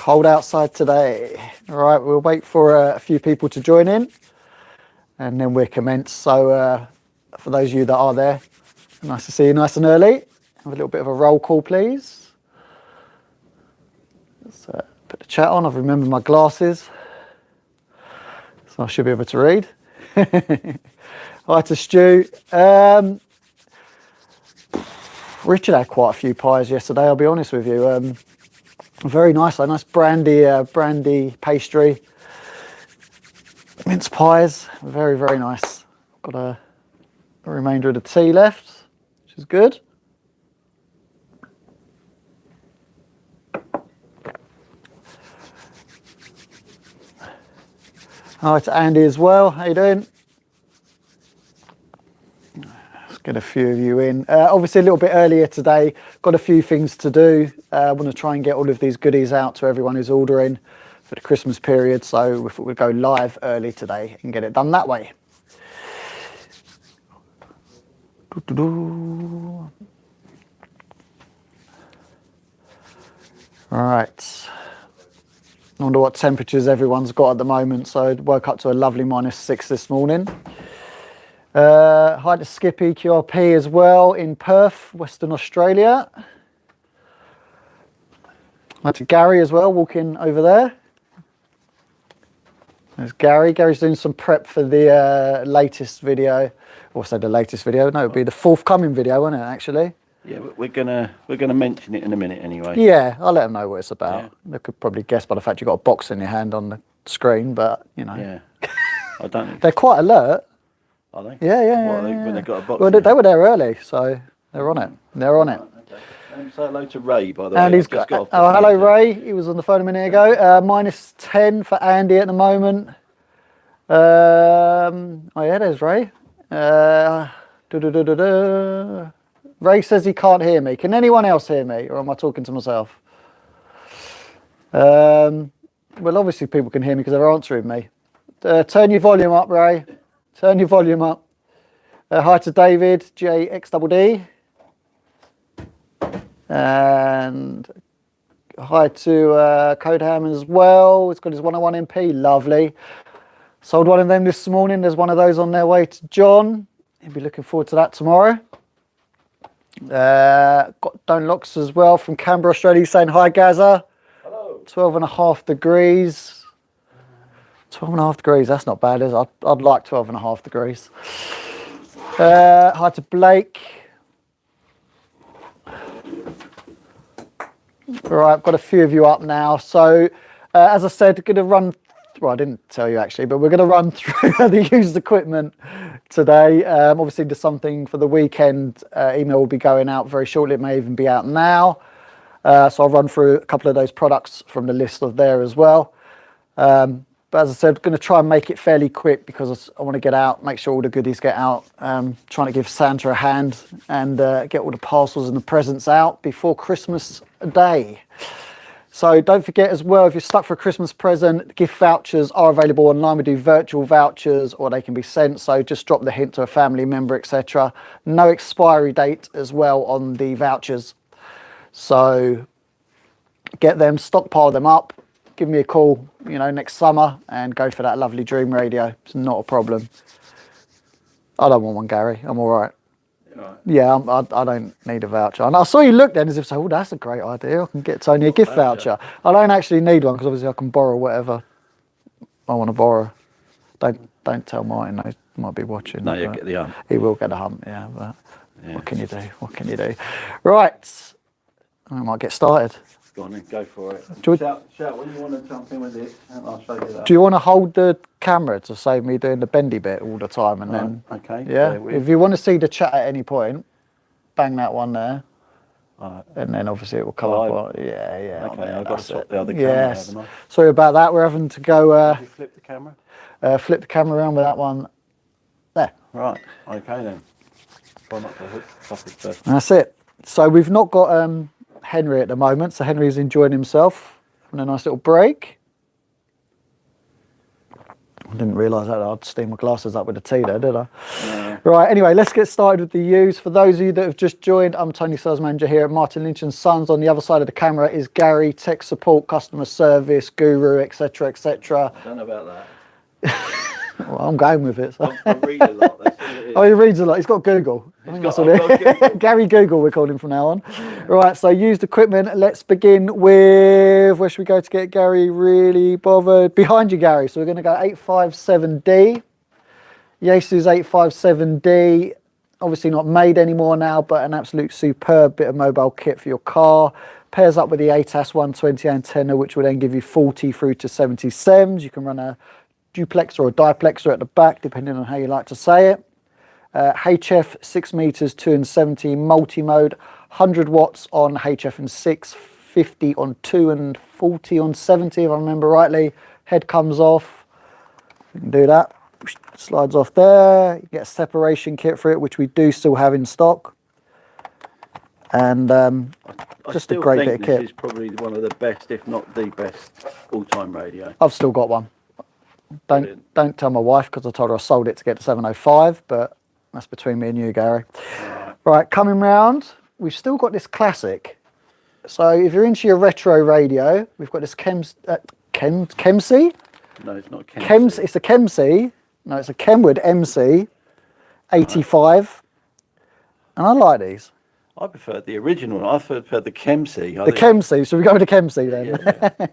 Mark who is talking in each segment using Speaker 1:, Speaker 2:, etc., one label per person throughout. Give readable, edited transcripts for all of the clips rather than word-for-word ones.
Speaker 1: Cold outside today. All right, we'll wait for a few people to join in and then we'll commence. So for those of you that are there, nice to see you nice and early. Have a little bit of a roll call, please. Let's put the chat on. I've remembered my glasses, so I should be able to read. Hi to Stu. Richard had quite a few pies yesterday, I'll be honest with you. Very nice, a nice brandy pastry. Mince pies, very, very nice. Got a remainder of the tea left, which is good. Hi to Andy as well, how you doing? Let's get a few of you in. Obviously a little bit earlier today, got a few things to do. I want to try and get all of these goodies out to everyone who's ordering for the Christmas period, so we thought we'd go live early today and get it done that way. Right. I wonder what temperatures everyone's got at the moment. So I woke up to a lovely -6 this morning. Hi to Skippy QRP as well in Perth, Western Australia. Hi to Gary as well, walking over there. There's Gary. Gary's doing some prep for the latest video. Or say the latest video. No, it'll be the forthcoming video, won't it? Actually.
Speaker 2: Yeah, we're gonna mention it in a minute anyway.
Speaker 1: Yeah, I'll let them know what it's about. Yeah. They could probably guess by the fact you've got a box in your hand on the screen, but you know.
Speaker 2: Yeah. I don't.
Speaker 1: They're quite alert.
Speaker 2: Are they?
Speaker 1: Yeah.
Speaker 2: When they got a box.
Speaker 1: Well, they were there early, so they're on it. They're on it.
Speaker 2: Okay. Say hello to Ray, by the way.
Speaker 1: And he's got. Oh, hello, Ray. He was on the phone a minute ago. -10 for Andy at the moment. Oh yeah, there's Ray. Ray says he can't hear me. Can anyone else hear me, or am I talking to myself? Well, obviously people can hear me because they're answering me. Turn your volume up, Ray. Turn your volume up. Hi to David, JXDD. And hi to Codeham as well. He's got his 101 MP. Lovely. Sold one of them this morning. There's one of those on their way to John. He'll be looking forward to that tomorrow. Got Don't Locks as well from Canberra, Australia, saying hi, Gaza.
Speaker 2: Hello.
Speaker 1: 12.5 degrees. 12.5 degrees, that's not bad, is it? I'd like 12.5 degrees. Hi to Blake. Right, I've got a few of you up now. So, as I said, going to run. Well, I didn't tell you actually, but we're going to run through the used equipment today. Obviously, there's something for the weekend. Email will be going out very shortly. It may even be out now. So I'll run through a couple of those products from the list of there as well. But as I said, I'm going to try and make it fairly quick because I want to get out, make sure all the goodies get out. Trying to give Santa a hand and get all the parcels and the presents out before Christmas Day. So don't forget as well, if you're stuck for a Christmas present, gift vouchers are available online. We do virtual vouchers or they can be sent. So just drop the hint to a family member, etc. No expiry date as well on the vouchers. So get them, stockpile them up, give me a call, you know, next summer and go for that lovely Dream Radio. It's not a problem. I don't want one, Gary. I'm all right.
Speaker 2: Right.
Speaker 1: Yeah, I don't need a voucher. And I saw you look then as if, oh, that's a great idea. I can get Tony a gift voucher. I don't actually need one because obviously I can borrow whatever I want to borrow. Don't tell Martin, he might be watching.
Speaker 2: No, you'll get the hump.
Speaker 1: He will get the hump, yeah. But yeah. What can you do? What can you do? Right, I might get started.
Speaker 2: Go on then, go for it. Shout when you want to jump in with it, and I'll show you that.
Speaker 1: Do you want to hold the camera to save me doing the bendy bit all the time? And then,
Speaker 2: okay.
Speaker 1: Yeah, if you want to see the chat at any point, bang that one there. And then obviously it will come up. Yeah.
Speaker 2: Okay, I've got to swap the other camera.
Speaker 1: Yes. Haven't I? Sorry about that. We're having to go.
Speaker 2: Did you flip the camera?
Speaker 1: Flip the camera around with that one. There.
Speaker 2: Right. Okay then. Try not to hook off his first.
Speaker 1: That's it. So we've not got Henry at the moment. So Henry's enjoying himself, having a nice little break. I didn't realise that I'd steam my glasses up with a tea there, did I? No. Right, anyway, let's get started with the use. For those of you that have just joined, I'm Tony, sales manager here at Martin Lynch & Sons. On the other side of the camera is Gary, tech support, customer service, guru, etc, etc.
Speaker 2: I don't know about that.
Speaker 1: Well, I'm going with it. So.
Speaker 2: I read a lot, that's all it is.
Speaker 1: Oh, he reads a lot. He's got Google. I think that's what it is. Gary Google, we're calling from now on. Yeah. Right, so used equipment. Let's begin with, where should we go to get Gary really bothered? Behind you, Gary. So we're going to go 857D. Yaesu's 857D. Obviously not made anymore now, but an absolute superb bit of mobile kit for your car. Pairs up with the ATAS 120 antenna, which will then give you 40 through to 70 SEMS. You can run a duplexer or diplexer at the back, depending on how you like to say it. HF 6 meters 2 and 70 multi-mode, 100 watts on HF and 6, 50 on 2 and 40 on 70 if I remember rightly. Head comes off, you can do that, slides off there. You get a separation kit for it, which we do still have in stock. And just a great bit of kit.
Speaker 2: This is probably one of the best, if not the best, all-time radio.
Speaker 1: I've still got one. Don't tell my wife, because I told her I sold it to get to 705, but that's between me and you, Gary. Right, coming round, we've still got this classic. So if you're into your retro radio, we've got this Kemsey.
Speaker 2: No, it's not Kemsey.
Speaker 1: It's a Kemsey. No, it's a Kenwood MC 85. And I like these.
Speaker 2: I preferred the original. I preferred the Kemsey.
Speaker 1: The Kemsey, so we go with the Kemsey then.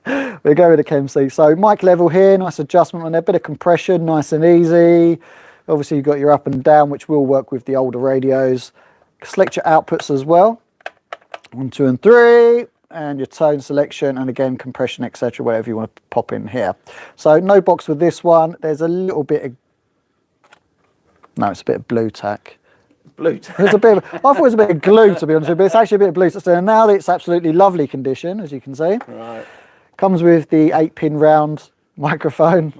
Speaker 1: Yeah. We go with the Kemsey. So mic level here, nice adjustment on there, bit of compression, nice and easy. Obviously you've got your up and down, which will work with the older radios. Select your outputs as well. 1, 2 and 3, and your tone selection, and again compression, etc, whatever you want to pop in here. So no box with this one. There's a little bit of, no, it's a bit of blue tack. There's a bit of, I thought it was a bit of glue, to be honest with you, but it's actually a bit of blue. So now it's absolutely lovely condition, as you can see.
Speaker 2: Right.
Speaker 1: Comes with the 8-pin round microphone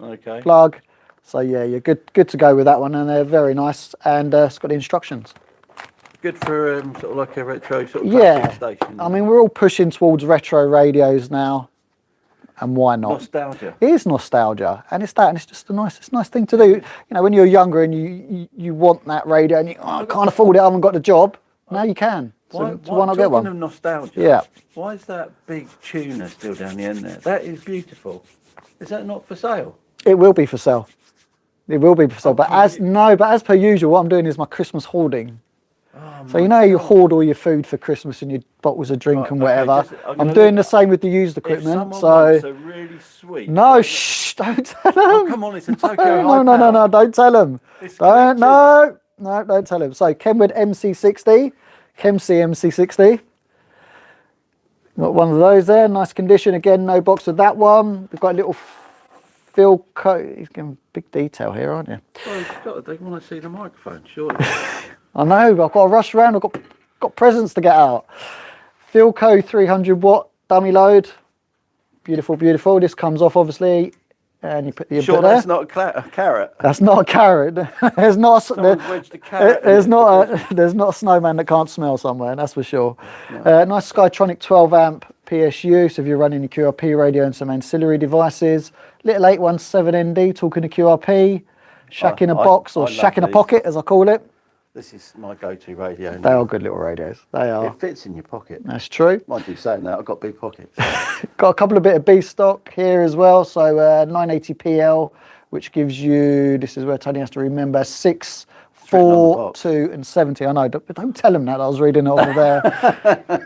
Speaker 1: plug. So yeah, you're good to go with that one, and they're very nice. And it's got the instructions.
Speaker 2: Good for sort of like a retro sort of classic station.
Speaker 1: I mean, we're all pushing towards retro radios now. And why not?
Speaker 2: Nostalgia.
Speaker 1: It is nostalgia, and it's that, and it's just it's a nice thing to do. You know, when you're younger and you want that radio, and I can't afford it, I haven't got the job. Now you can. So why not get one?
Speaker 2: Talking of nostalgia,
Speaker 1: yeah.
Speaker 2: Why is that big tuner still down the end there? That is beautiful. Is that not for sale?
Speaker 1: It will be for sale. It will be for sale. But as per usual, what I'm doing is my Christmas hoarding. Oh, so you know you hoard all your food for Christmas and your bottles of drink and whatever. I'm doing the same with the used equipment. So
Speaker 2: really sweet.
Speaker 1: No, shh! Don't tell them.
Speaker 2: Oh, come on, it's a Tokyo High
Speaker 1: No! Don't tell them. Don't tell them. So Kenwood MC60, Kemsey MC60. Got one of those there, nice condition. Again, no box with that one. We've got a little fill coat. He's giving big detail here, aren't you?
Speaker 2: Well, they want to see the microphone, surely.
Speaker 1: I know, but I've got to rush around. I've got presents to get out. Philco 300 watt dummy load. Beautiful, beautiful. This comes off obviously, and you put the input there.
Speaker 2: That's not a carrot.
Speaker 1: That's not a carrot. There's not a snowman that can't smell somewhere. That's for sure. No. Nice Skytronic 12 amp PSU. So if you're running a QRP radio and some ancillary devices, little 817ND talking to QRP, shack in a box or shack in a pocket as I call it.
Speaker 2: This is my go-to radio.
Speaker 1: They are good little radios. They are.
Speaker 2: It fits in your pocket.
Speaker 1: That's true.
Speaker 2: Mind you saying that, I've got big pockets.
Speaker 1: Got a couple of bit of B stock here as well. So 980PL, which gives you, this is where Tony has to remember, 6, 4, 2 and 70. I know, don't tell him that. I was reading it over there.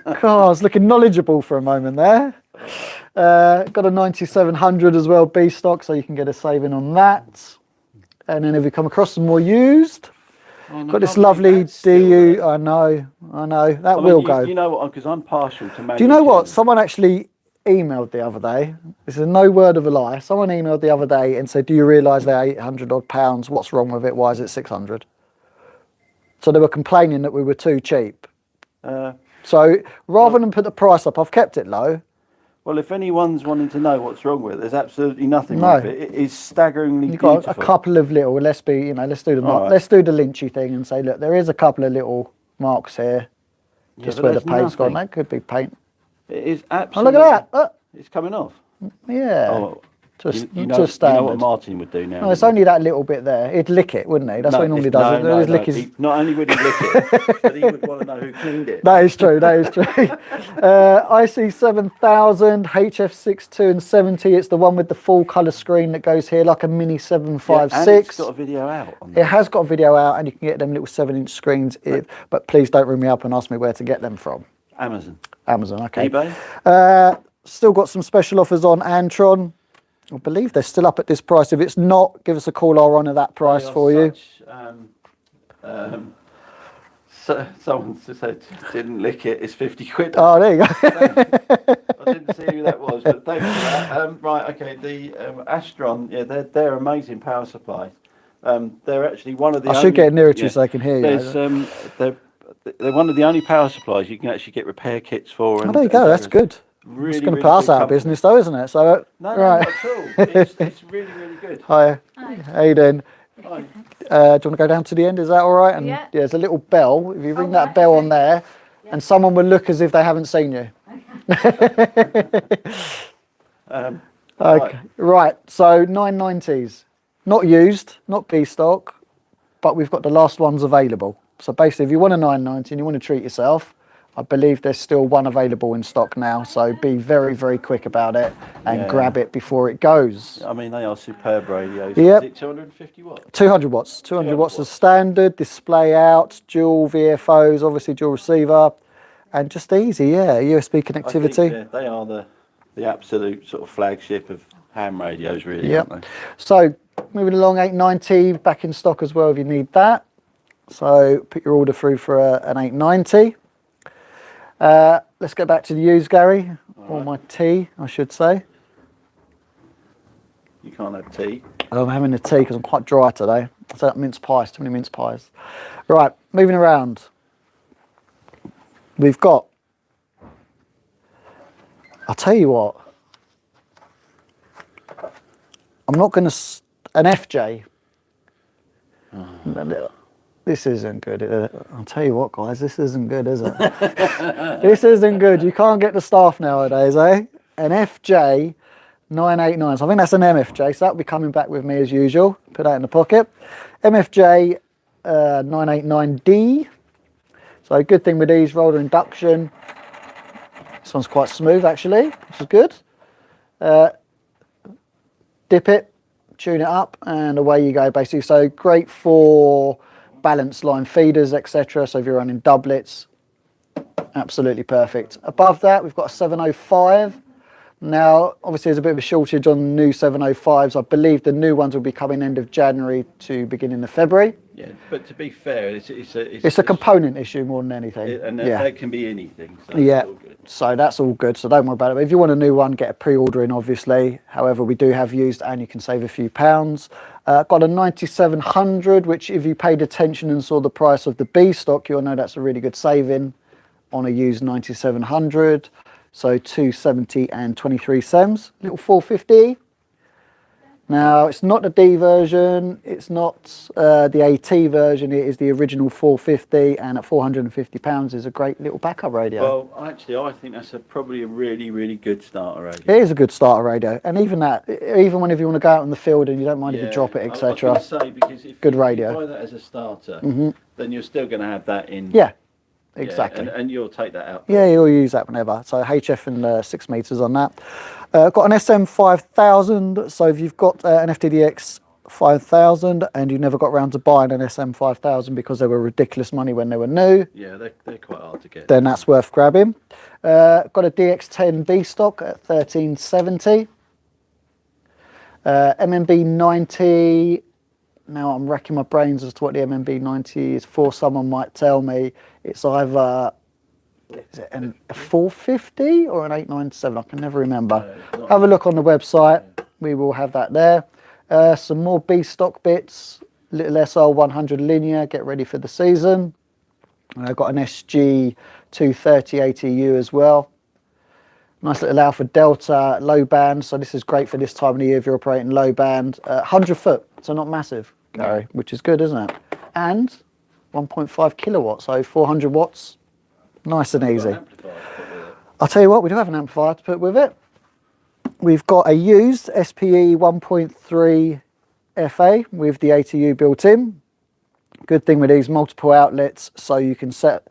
Speaker 1: God, I was looking knowledgeable for a moment there. Got a 9700 as well, B stock, so you can get a saving on that. And then if we come across some more used, got this lovely DU. I know. That will go.
Speaker 2: You know what? Because I'm partial to managing.
Speaker 1: Do you know what? Someone actually emailed the other day. This is no word of a lie. Someone emailed the other day and said, "Do you realise they're 800 odd pounds? What's wrong with it? Why is it 600?" So they were complaining that we were too cheap. So rather than put the price up, I've kept it low.
Speaker 2: Well, if anyone's wanting to know what's wrong with it, there's absolutely nothing wrong with it. It is staggeringly beautiful.
Speaker 1: You've got a couple of little, let's do the Lynchy thing and say, look, there is a couple of little marks here, just where the paint's gone. That could be paint.
Speaker 2: It is absolutely.
Speaker 1: Oh, look at that.
Speaker 2: It's coming off.
Speaker 1: Yeah.
Speaker 2: Oh, You know what Martin would do now.
Speaker 1: No, it's only that little bit there. He'd lick it, wouldn't he? That's what he normally does.
Speaker 2: Not only would he lick it, but he would want to know who cleaned it.
Speaker 1: That is true. IC 7000, HF62 and 70. It's the one with the full colour screen that goes here like a mini 756.
Speaker 2: And it's got a video out on that.
Speaker 1: It has got a video out, and you can get them little 7-inch screens. But please don't ring me up and ask me where to get them from.
Speaker 2: Amazon,
Speaker 1: okay.
Speaker 2: eBay.
Speaker 1: Still got some special offers on Antron. I believe they're still up at this price. If it's not, give us a call. I'll honour that price for you.
Speaker 2: So someone said didn't lick it. It's 50 quid.
Speaker 1: Oh, there you go.
Speaker 2: I didn't see who that was, but thanks for that. Right, okay. The Astron, yeah, they're amazing power supplies. They're actually one of the.
Speaker 1: I should get nearer to you so I can hear you.
Speaker 2: They're one of the only power supplies you can actually get repair kits for.
Speaker 1: Oh, there you go. That's good.
Speaker 2: Really,
Speaker 1: it's going to put us out of business, though, isn't it? So
Speaker 2: no, not at all. It's really, really good.
Speaker 1: Hi. How you doing?
Speaker 2: Hi.
Speaker 1: Do you want to go down to the end? Is that all right? And
Speaker 3: yeah.
Speaker 1: There's a little bell. If you ring that bell on there, and someone will look as if they haven't seen you. Okay. Right. So 990s, not used, not B stock, but we've got the last ones available. So basically, if you want a 990 and you want to treat yourself, I believe there's still one available in stock now, so be very, very quick about it and grab it before it goes.
Speaker 2: I mean, they are superb radios.
Speaker 1: Yep.
Speaker 2: Is it 250 watts?
Speaker 1: 200 watts. 200 watts is standard, display out, dual VFOs, obviously dual receiver, and just easy, USB connectivity.
Speaker 2: I think, they are the absolute sort of flagship of ham radios, really,
Speaker 1: Yep.
Speaker 2: aren't they?
Speaker 1: So, moving along, 890, back in stock as well if you need that. So, put your order through for an 890. Let's go back to the used, Gary, or my tea, I should say.
Speaker 2: You can't have tea.
Speaker 1: I'm having a tea because I'm quite dry today. So that mince pies, too many mince pies. Right, moving around. We've got, I'll tell you what, I'm not going to, an FJ. This isn't good. I'll tell you what, guys, this isn't good, is it? This isn't good. You can't get the staff nowadays, eh? An FJ 989. So I think that's an MFJ, so that'll be coming back with me as usual. Put that in the pocket. MFJ 989D. So a good thing with these, roller induction. This one's quite smooth, actually, which is good. Dip it, tune it up, and away you go, basically. So great for balance line feeders, etc. So if you're running doublets, absolutely perfect. Above that, we've got a 705. Now, obviously, there's a bit of a shortage on the new 705s. I believe the new ones will be coming end of January to beginning of February.
Speaker 2: Yeah, but to be fair,
Speaker 1: it's a component issue more than anything.
Speaker 2: And that can be anything. So
Speaker 1: yeah,
Speaker 2: all good.
Speaker 1: So that's all good. So don't worry about it. But if you want a new one, get a pre-order in, obviously. However, we do have used, and you can save a few pounds. Got a 9700, which if you paid attention and saw the price of the B stock, you'll know that's a really good saving on a used 9700. So 270 and 23 cents, little 450. Now it's not the D version, it's not the AT version, it is the original 450, and at £450 is a great little backup radio.
Speaker 2: Well, actually, I think that's probably a really, really good starter radio.
Speaker 1: It is a good starter radio, and even that, even when if you want to go out in the field and you don't mind if you drop it, etc.
Speaker 2: I was going to say, because if
Speaker 1: good
Speaker 2: you
Speaker 1: radio.
Speaker 2: buy that as a starter, then you're still going to have that in.
Speaker 1: Yeah. Exactly.
Speaker 2: And you'll take that out.
Speaker 1: Yeah, you'll use that whenever. So HF and 6 meters on that. Got an SM5000. So if you've got an FTDX 5000 and you never got around to buying an SM5000 because they were ridiculous money when they were new.
Speaker 2: Yeah, they're quite hard to get.
Speaker 1: Then that's worth grabbing. Got a DX10 B stock at 1370. MMB 90. Now I'm racking my brains as to what the MMB 90 is for. Someone might tell me it's either a 450 or an 897. I can never remember. Have a look on the website. We will have that there. Some more B stock bits. Little SR100 linear. Get ready for the season. I've got an SG 230 ATU as well. Nice little Alpha Delta low band. So this is great for this time of the year if you're operating low band. 100 foot. So not massive, Gary, which is good, isn't it? And 1.5 kilowatts, so 400 watts, nice and easy. I'll tell you what, we do have an amplifier to put with it. We've got a used SPE 1.3 FA with the ATU built in. Good thing with these multiple outlets, so you can set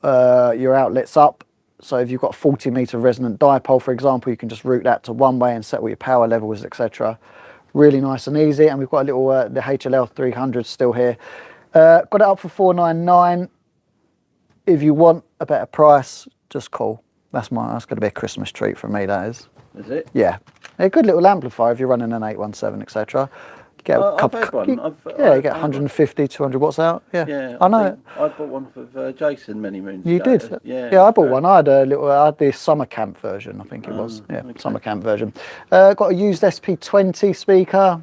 Speaker 1: your outlets up. So if you've got a 40 meter resonant dipole, for example, you can just route that to one way and set what your power level is, etc. Really nice and easy. And we've got a little the HLL 300 still here. Got it up for 499. If you want a better price, just call. That's going to be a Christmas treat for me. That is.
Speaker 2: Is it?
Speaker 1: Yeah, a good little amplifier if you're running an 817, etc. Get a couple.
Speaker 2: I've had one.
Speaker 1: You get 150, 200 watts out. Yeah,
Speaker 2: Yeah,
Speaker 1: I know.
Speaker 2: I bought one for Jason many moons
Speaker 1: You
Speaker 2: ago.
Speaker 1: did?
Speaker 2: Yeah.
Speaker 1: I bought one. I had the summer camp version, I think it was. Yeah,
Speaker 2: okay.
Speaker 1: summer camp version. Got a used SP20 speaker.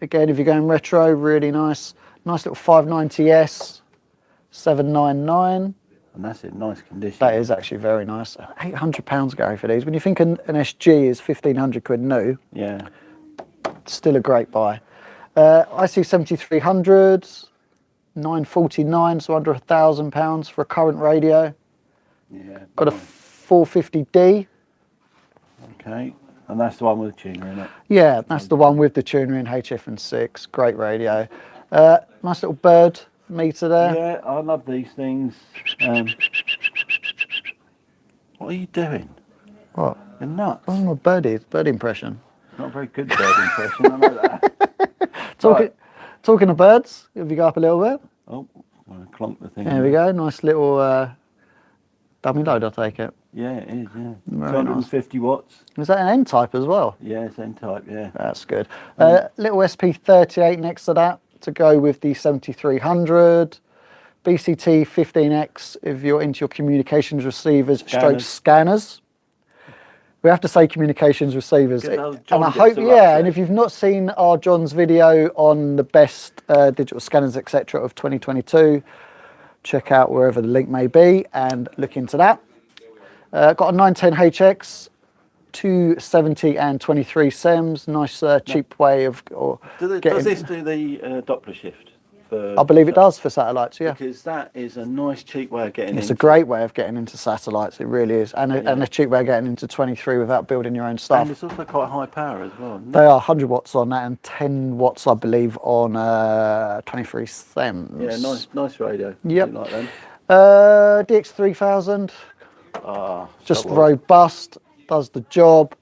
Speaker 1: Again, if you're going retro, really nice. Nice little 590S, 799.
Speaker 2: And that's in nice condition.
Speaker 1: That is actually very nice. £800, Gary, for these. When you think an SG is 1,500 quid new,
Speaker 2: Yeah.
Speaker 1: still a great buy. IC 7300s, 949, so under £1,000 for a current radio.
Speaker 2: Yeah.
Speaker 1: Got a 450D.
Speaker 2: Okay. And that's the one with the tuner in it.
Speaker 1: Yeah, that's the one with the tuner in HF6. Great radio. Nice little bird meter there.
Speaker 2: Yeah, I love these things. What are you doing?
Speaker 1: What?
Speaker 2: You're nuts.
Speaker 1: Oh, my bird impression.
Speaker 2: Not a very good bird impression, I know that.
Speaker 1: Talking of birds, if you go up a little bit.
Speaker 2: Oh, I'm going to clonk the thing.
Speaker 1: There we go. Nice little dummy load, I take it.
Speaker 2: Yeah, it is, yeah.
Speaker 1: Very
Speaker 2: 250 watts.
Speaker 1: Is that an N-type as well?
Speaker 2: Yeah, it's N-type, yeah.
Speaker 1: That's good. Little SP38 next to that to go with the 7300. BCT 15X if you're into your communications receivers, stroke scanners. We have to say communications receivers. And I hope, and if you've not seen our John's video on the best digital scanners, etc. of 2022, check out wherever the link may be and look into that. Got a 910HX, 270 and 23 SEMS. Nice cheap way of
Speaker 2: does this do the Doppler shift?
Speaker 1: I believe it does for satellites, yeah.
Speaker 2: Because that is a nice cheap way of getting
Speaker 1: It's a great way of getting into satellites, it really is. And a cheap way of getting into 23 without building your own stuff.
Speaker 2: And it's also quite high power as well.
Speaker 1: They are 100 watts on that and 10 watts, I believe, on 23 SEMS.
Speaker 2: Yeah, nice radio.
Speaker 1: Yep.
Speaker 2: Like them.
Speaker 1: DX3000. Just robust, does the job.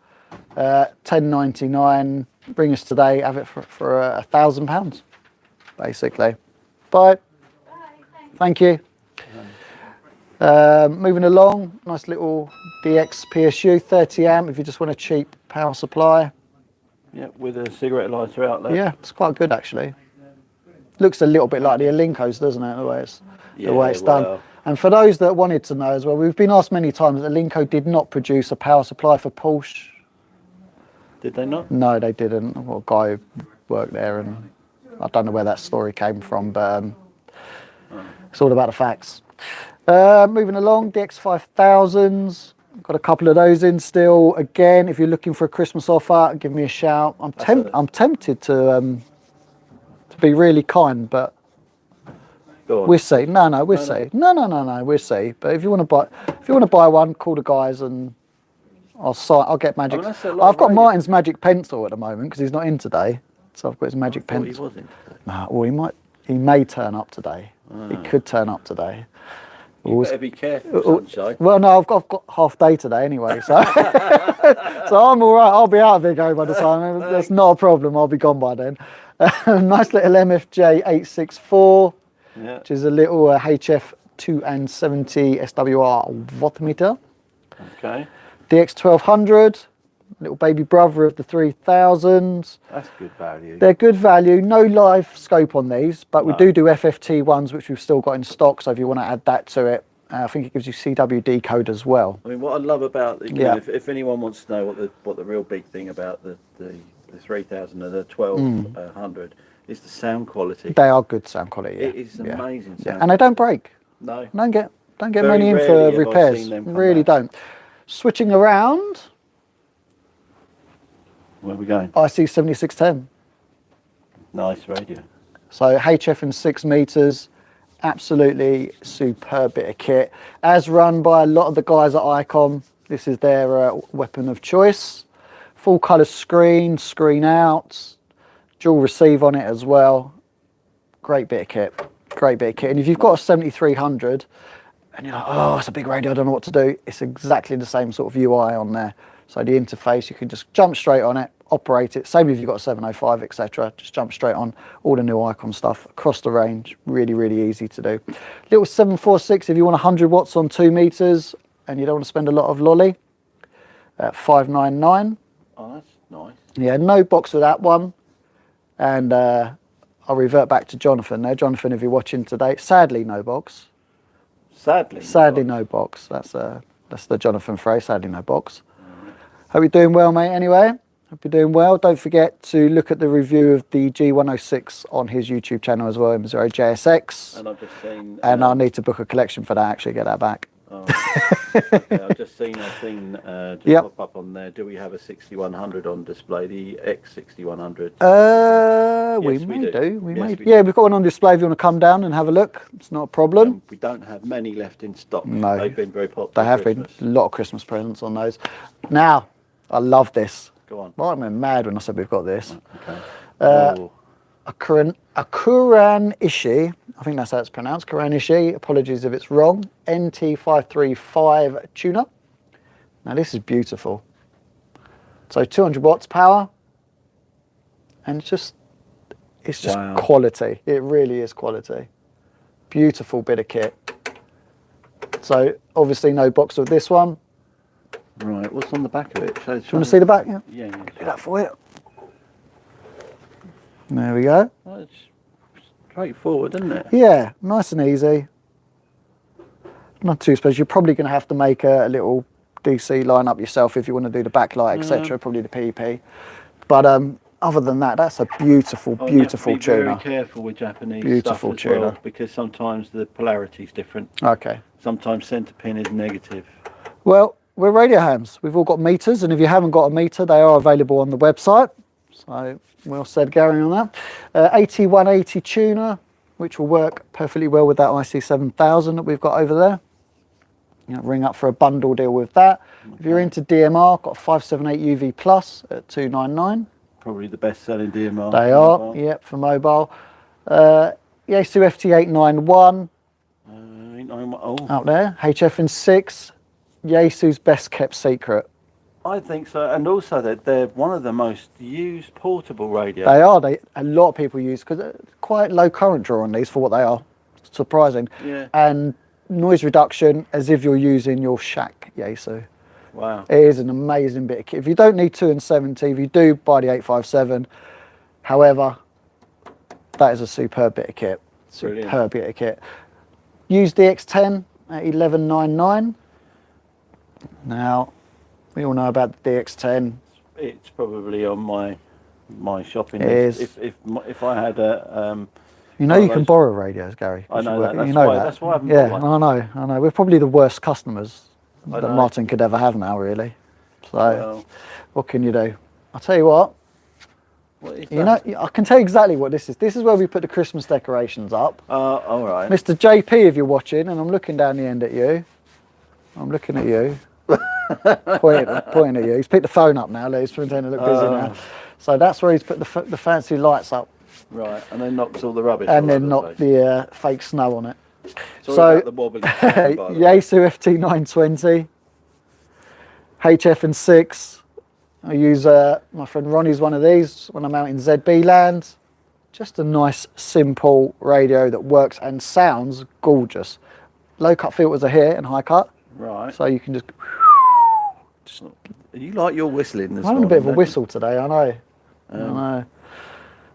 Speaker 1: 1099. Bring us today, have it for £1,000. Basically. Bye. Thank you. Moving along, nice little DX PSU 30 amp if you just want a cheap power supply.
Speaker 2: Yeah, with a cigarette lighter outlet.
Speaker 1: Yeah, it's quite good actually. Looks a little bit like the Alincos, doesn't it? The way it's done. And for those that wanted to know as well, we've been asked many times that Alinco did not produce a power supply for Porsche.
Speaker 2: Did they not?
Speaker 1: No, they didn't. Well, a guy who worked there, and I don't know where that story came from, but it's all about the facts. Moving along, DX5000s. Got a couple of those in still. Again, if you're looking for a Christmas offer, give me a shout. I'm tempted to be really kind, but we'll see. No, we'll see. No, we'll see. But if you want to buy one, call the guys and I'll get Magic. I've got Martin's Magic Pencil at the moment because he's not in today. So I've got his Magic Pencil.
Speaker 2: He wasn't today.
Speaker 1: No, well, he may turn up today. He could turn up today.
Speaker 2: You better be careful, sunshine.
Speaker 1: Well, no, I've got half day today anyway, so so I'm all right. I'll be out of Vigo by the time. That's not a problem. I'll be gone by then. Nice little MFJ 864, which is a little HF 270 SWR voltmeter.
Speaker 2: Okay.
Speaker 1: DX 1200. Little baby brother of the 3000s.
Speaker 2: That's good value.
Speaker 1: They're good value. No live scope on these, but we do FFT ones, which we've still got in stock. So if you want to add that to it, I think it gives you CWD code as well.
Speaker 2: I mean, what I love about if anyone wants to know what the real big thing about the 3000 and the 1200 is the sound quality.
Speaker 1: They are good sound quality. Yeah.
Speaker 2: It is amazing sound.
Speaker 1: And they don't break.
Speaker 2: No.
Speaker 1: Don't get many in for repairs. Really don't. Switching around.
Speaker 2: Where are we going?
Speaker 1: IC 7610.
Speaker 2: Nice radio.
Speaker 1: So HF and 6 meters, absolutely superb bit of kit. As run by a lot of the guys at Icom, this is their weapon of choice. full colour screen, screen out, dual receive on it as well. Great bit of kit, great bit of kit. And if you've got a 7300 and you're like, oh, it's a big radio, I don't know what to do, it's exactly the same sort of UI on there. So the interface, you can just jump straight on it, operate it. Same if you've got a 705, etc. Just jump straight on all the new Icon stuff across the range. Really, really easy to do. Little 746 if you want 100 watts on 2 meters and you don't want to spend a lot of lolly. 599.
Speaker 2: Oh, that's nice.
Speaker 1: Yeah, no box with that one. And I'll revert back to Jonathan there. Jonathan, if you're watching today, sadly no box.
Speaker 2: Sadly
Speaker 1: No box. That's the Jonathan phrase. Sadly no box. Hope you're doing well, mate. Anyway, hope you're doing well. Don't forget to look at the review of the G106 on his YouTube channel as well, M0JSX.
Speaker 2: And I've just seen.
Speaker 1: And I need to book a collection for that. Actually, get that back.
Speaker 2: Oh, okay, I've just seen a thing just pop up on there. Do we have a 6100 on display? The X6100.
Speaker 1: We
Speaker 2: Yes,
Speaker 1: may
Speaker 2: we
Speaker 1: do. We
Speaker 2: Yes,
Speaker 1: may.
Speaker 2: we
Speaker 1: Yeah,
Speaker 2: do.
Speaker 1: we've got one on display. If you want to come down and have a look, it's not a problem.
Speaker 2: We don't have many left in stock.
Speaker 1: No.
Speaker 2: They've been very popular.
Speaker 1: They have
Speaker 2: Christmas.
Speaker 1: been a lot of Christmas presents on those. Now, I love this.
Speaker 2: Go on.
Speaker 1: Well, I went mad when I said we've got this.
Speaker 2: Okay.
Speaker 1: A Kuran Ishi, I think that's how it's pronounced, Kuran Ishi, apologies if it's wrong, NT535 tuner. Now this is beautiful. So 200 watts power, and it's just
Speaker 2: Wow.
Speaker 1: quality. It really is quality. Beautiful bit of kit. So obviously no box with this one.
Speaker 2: Right, what's on the back of it?
Speaker 1: Do you want to see the back? Yeah.
Speaker 2: Yeah.
Speaker 1: Do that for you. There we go.
Speaker 2: Well, it's straightforward, isn't it?
Speaker 1: Yeah, nice and easy. Not too special. You're probably going to have to make a little DC line up yourself if you want to do the backlight, etc. Probably the PP. But other than that, that's a beautiful, beautiful
Speaker 2: you have to be
Speaker 1: tuner.
Speaker 2: very careful with Japanese
Speaker 1: Beautiful
Speaker 2: stuff as well,
Speaker 1: tuner.
Speaker 2: because sometimes the polarity is different.
Speaker 1: Okay.
Speaker 2: Sometimes centre pin is negative.
Speaker 1: Well, we're radio hams. We've all got meters, and if you haven't got a meter, they are available on the website. So, well said, Gary, on that. 8180 tuner, which will work perfectly well with that IC7000 that we've got over there. You know, ring up for a bundle deal with that. Okay. If you're into DMR, got a 578 UV Plus at 299.
Speaker 2: Probably the best selling DMR.
Speaker 1: They are, yep, for mobile. Yaesu FT891 out there. HF6, Yaesu's best kept secret.
Speaker 2: I think so, and also that they're one of the most used portable radios.
Speaker 1: They are. A lot of people use, because quite low current draw on these for what they are. Surprising.
Speaker 2: Yeah.
Speaker 1: And noise reduction as if you're using your shack Yaesu.
Speaker 2: Wow.
Speaker 1: It is an amazing bit of kit. If you don't need 270, if you do, buy the 857. However, that is a superb bit of kit.
Speaker 2: Brilliant.
Speaker 1: Superb bit of kit. Use DX10 at 1199. Now, we all know about the DX10.
Speaker 2: It's probably on my shopping
Speaker 1: It
Speaker 2: list.
Speaker 1: is.
Speaker 2: If I had a
Speaker 1: You know you can borrow radios, Gary.
Speaker 2: I know that.
Speaker 1: You know that.
Speaker 2: That's why I haven't
Speaker 1: Yeah,
Speaker 2: bought one.
Speaker 1: I know. We're probably the worst customers
Speaker 2: I
Speaker 1: that
Speaker 2: know.
Speaker 1: Martin could ever have now, really. So,
Speaker 2: Well,
Speaker 1: what can you do? I'll tell you what.
Speaker 2: what is
Speaker 1: You
Speaker 2: that?
Speaker 1: know, I can tell you exactly what this is. This is where we put the Christmas decorations up.
Speaker 2: All right.
Speaker 1: Mr. JP, if you're watching, and I'm looking down the end at you. I'm looking at you. pointing at you. He's picked the phone up now. He's pretending to look busy now. So that's where he's put the fancy lights up,
Speaker 2: Right, and then knocks all the rubbish.
Speaker 1: and
Speaker 2: all
Speaker 1: then
Speaker 2: over
Speaker 1: knocked
Speaker 2: place.
Speaker 1: the fake snow on it.
Speaker 2: Sorry about the wobbly sound, by the way.
Speaker 1: Yaesu FT920, HF6. I use my friend Ronnie's one of these when I'm out in ZB land. Just a nice, simple radio that works and sounds gorgeous. Low cut filters are here and high cut,
Speaker 2: Right.
Speaker 1: so you can just.
Speaker 2: You like your whistling this
Speaker 1: I'm having a bit of a
Speaker 2: morning, don't
Speaker 1: whistle today, I know. I know.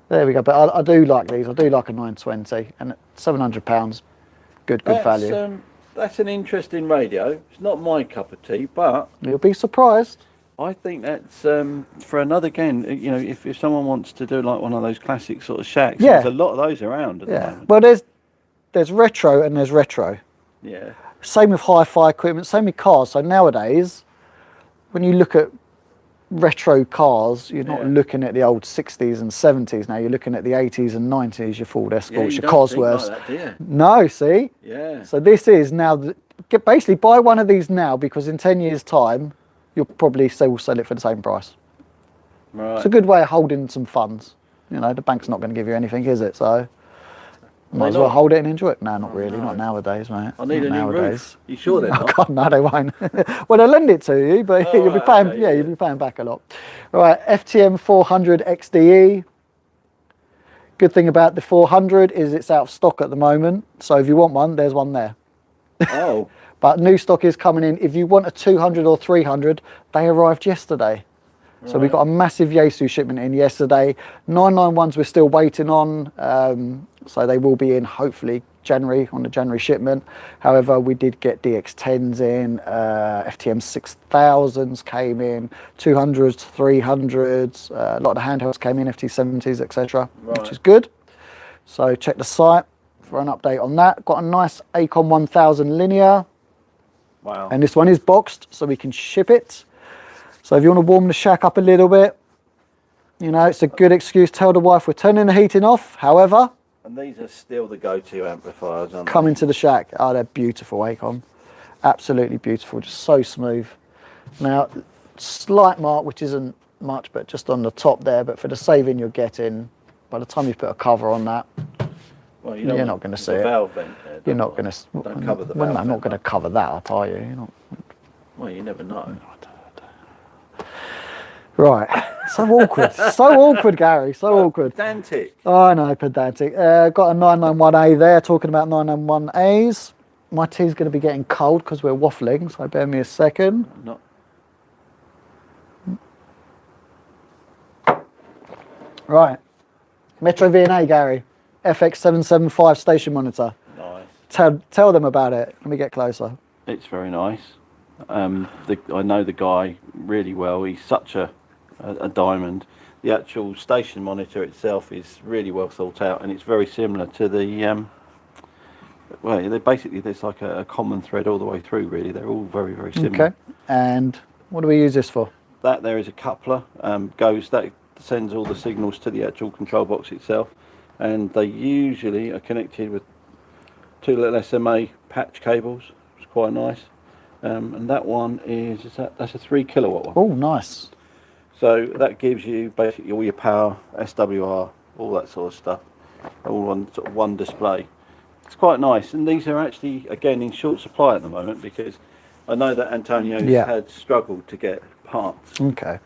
Speaker 1: There we go. But I do like these. I do like a 920, and at £700, good
Speaker 2: you?
Speaker 1: value.
Speaker 2: That's an interesting radio. It's not my cup of tea, but
Speaker 1: You'll be surprised.
Speaker 2: I think that's for another again. You know, if someone wants to do like one of those classic sort of shacks,
Speaker 1: Yeah.
Speaker 2: there's a lot of those around at the
Speaker 1: Yeah.
Speaker 2: moment.
Speaker 1: Well, there's retro and there's retro.
Speaker 2: Yeah.
Speaker 1: Same with hi-fi equipment. Same with cars. So nowadays, when you look at retro cars, you're not
Speaker 2: Yeah.
Speaker 1: looking at the old 60s and 70s now. You're looking at the 80s and 90s. Your Ford
Speaker 2: Yeah,
Speaker 1: Escorts,
Speaker 2: you
Speaker 1: your
Speaker 2: don't think
Speaker 1: Cosworths.
Speaker 2: like that, do you?
Speaker 1: No, see.
Speaker 2: Yeah.
Speaker 1: So this is now, basically buy one of these now, because in 10 years' time, you'll probably still sell it for the same price.
Speaker 2: Right.
Speaker 1: It's a good way of holding some funds. You know, the bank's not going to give you anything, is it? So might as well hold it and enjoy it. No, not really.
Speaker 2: no.
Speaker 1: Not nowadays, mate.
Speaker 2: I need
Speaker 1: not
Speaker 2: a new
Speaker 1: nowadays.
Speaker 2: roof. You sure they're
Speaker 1: Oh
Speaker 2: not?
Speaker 1: God, no, they won't. Well, they'll lend it to you, but
Speaker 2: Oh,
Speaker 1: you'll be
Speaker 2: right,
Speaker 1: paying.
Speaker 2: okay,
Speaker 1: Yeah, you'll be paying back a lot. All right, FTM 400 XDE. Good thing about the 400 is it's out of stock at the moment. So if you want one, there's one there.
Speaker 2: Oh.
Speaker 1: But new stock is coming in. If you want a 200 or 300, they arrived yesterday. So we got a massive Yaesu shipment in yesterday. 991s we're still waiting on. So they will be in hopefully January, on the January shipment. However, we did get DX10s in, FTM 6000s came in, 200s, 300s, a lot of the handhelds came in, FT70s, etc., which is good. So check the site for an update on that. Got a nice Acon 1000 linear.
Speaker 2: Wow.
Speaker 1: And this one is boxed, so we can ship it. So if you want to warm the shack up a little bit, you know, it's a good excuse. Tell the wife we're turning the heating off. However,
Speaker 2: and these are still the go-to amplifiers, aren't they?
Speaker 1: Come into the shack. Oh, they're beautiful, Acon. Absolutely beautiful, just so smooth. Now, slight mark, which isn't much, but just on the top there. But for the saving you're getting, by the time you put a cover on that,
Speaker 2: well,
Speaker 1: you're not going to see it.
Speaker 2: Valve vent there,
Speaker 1: you're not going to.
Speaker 2: Don't cover the
Speaker 1: well,
Speaker 2: valve
Speaker 1: no, I'm not going to cover that up, are you? You're not.
Speaker 2: Well, you never know.
Speaker 1: Right, so awkward, so awkward, Gary, so awkward.
Speaker 2: Pedantic.
Speaker 1: Oh, I know, pedantic. Got a 991A there, talking about 991As. My tea's going to be getting cold because we're waffling, so bear me a second.
Speaker 2: Not.
Speaker 1: Right, Metro V&A, Gary, FX775 station monitor.
Speaker 2: Nice.
Speaker 1: Tell them about it. Let me get closer.
Speaker 2: It's very nice. I know the guy really well. He's such a diamond. The actual station monitor itself is really well thought out, and it's very similar to the well, there's like a common thread all the way through, really. They're all very, very similar.
Speaker 1: Okay, and what do we use this for?
Speaker 2: That there is a coupler, that sends all the signals to the actual control box itself, and they usually are connected with two little SMA patch cables. It's quite nice. And that one that's a 3 kilowatt one.
Speaker 1: Oh, nice.
Speaker 2: So that gives you basically all your power, SWR, all that sort of stuff, all on sort of one display. It's quite nice, and these are actually again in short supply at the moment because I know that Antonio's had struggled to get parts.
Speaker 1: Okay.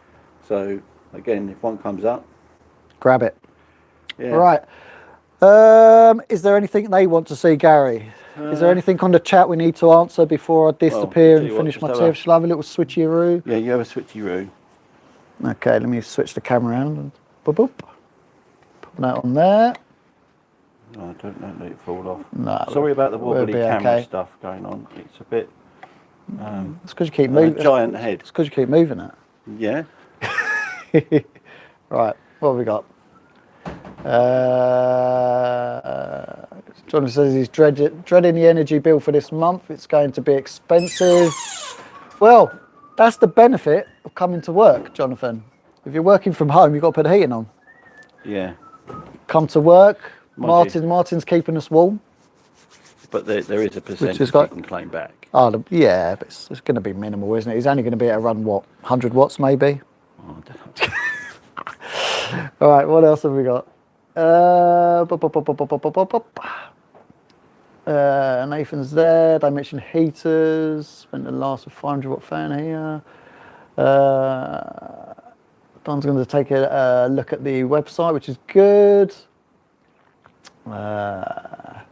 Speaker 2: So again, if one comes up,
Speaker 1: grab it.
Speaker 2: Yeah.
Speaker 1: Right. Is there anything they want to see, Gary? Is there anything on the chat we need to answer before I disappear and finish my tea? Shall I have a little switcheroo?
Speaker 2: Yeah, you have a switcheroo.
Speaker 1: Okay, let me switch the camera around and boop boop. Put that on there.
Speaker 2: No, don't let it fall off.
Speaker 1: No.
Speaker 2: Sorry about the wobbly camera
Speaker 1: okay.
Speaker 2: stuff going on. It's a bit.
Speaker 1: It's because you keep moving.
Speaker 2: A giant head.
Speaker 1: It's because you keep moving it.
Speaker 2: Yeah.
Speaker 1: Right. What have we got? John says he's dreading the energy bill for this month. It's going to be expensive. Well, that's the benefit of coming to work, Jonathan. If you're working from home, you've got to put the heating on.
Speaker 2: Yeah.
Speaker 1: Come to work. Martin's keeping us warm.
Speaker 2: But there is a percentage you can claim back.
Speaker 1: Oh, yeah, but it's going to be minimal, isn't it? He's only going to be able to run, what, 100 watts maybe?
Speaker 2: Oh, I don't know.
Speaker 1: All right, what else have we got? Nathan's there. They mentioned heaters. Spent the last 500 watt fan here. Don's going to take a look at the website, which is good. I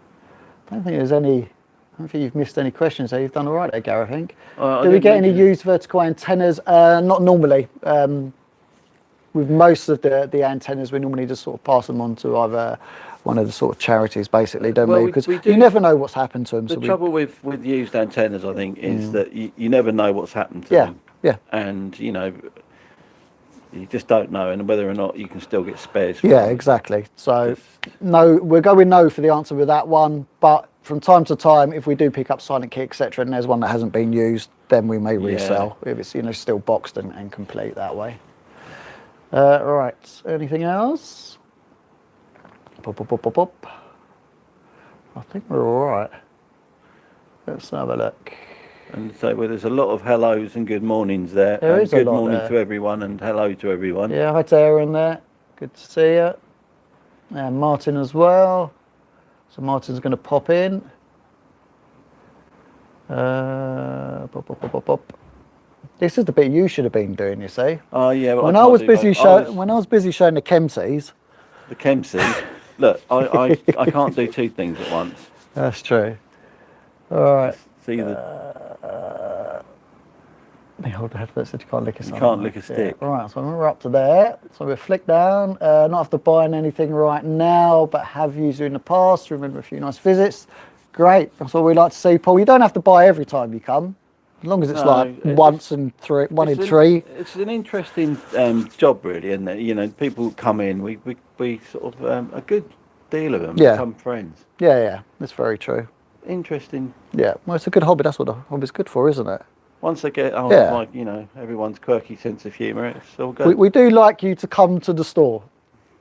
Speaker 1: don't think you've missed any questions there. You've done all right there, Gary, I think. Do we get any used vertical antennas? Not normally. With most of the antennas, we normally just sort of pass them on to either one of the sort of charities, basically, don't we? Because you never know what's happened to them.
Speaker 2: The trouble with used antennas, I think, is that you never know what's happened to them.
Speaker 1: Yeah.
Speaker 2: And, you just don't know, and whether or not you can still get spares.
Speaker 1: Yeah, exactly. So, no, we're going no for the answer with that one. But from time to time, if we do pick up silent key, etc., and there's one that hasn't been used, then we may resell if it's still boxed and complete that way. Right. Anything else? Pop. I think we're all right. Let's have a look.
Speaker 2: And so there's a lot of hellos and good mornings there.
Speaker 1: There
Speaker 2: and
Speaker 1: is a
Speaker 2: good
Speaker 1: lot
Speaker 2: morning
Speaker 1: there.
Speaker 2: to everyone and hello to everyone.
Speaker 1: Yeah, hi to Aaron there. Good to see you. And Martin as well. So Martin's going to pop in. Pop, pop, pop, pop, pop. This is the bit you should have been doing, you see.
Speaker 2: Oh yeah, well,
Speaker 1: When
Speaker 2: I
Speaker 1: I was
Speaker 2: can't do
Speaker 1: busy
Speaker 2: both.
Speaker 1: when I was busy showing the Kempsies.
Speaker 2: The Kempsey. Look, I can't do two things at once.
Speaker 1: That's true. All right.
Speaker 2: See the
Speaker 1: Let me hold the headphones so you can't lick a stick.
Speaker 2: you can't lick a stick.
Speaker 1: Yeah. Right, so we're up to there. So we'll flick down. Not have to buy anything right now, but have used it in the past. Remember a few nice visits. Great. That's what we like to see, Paul. You don't have to buy every time you come, as long as it's once in three, one in three.
Speaker 2: It's an interesting job, really, isn't it? You know, people come in. We sort of a good deal of them become friends.
Speaker 1: Yeah, that's very true.
Speaker 2: Interesting.
Speaker 1: Yeah, well, it's a good hobby. That's what the hobby's good for, isn't it?
Speaker 2: Once they get like, you know, everyone's quirky sense of humour, it's all good.
Speaker 1: We do like you to come to the store.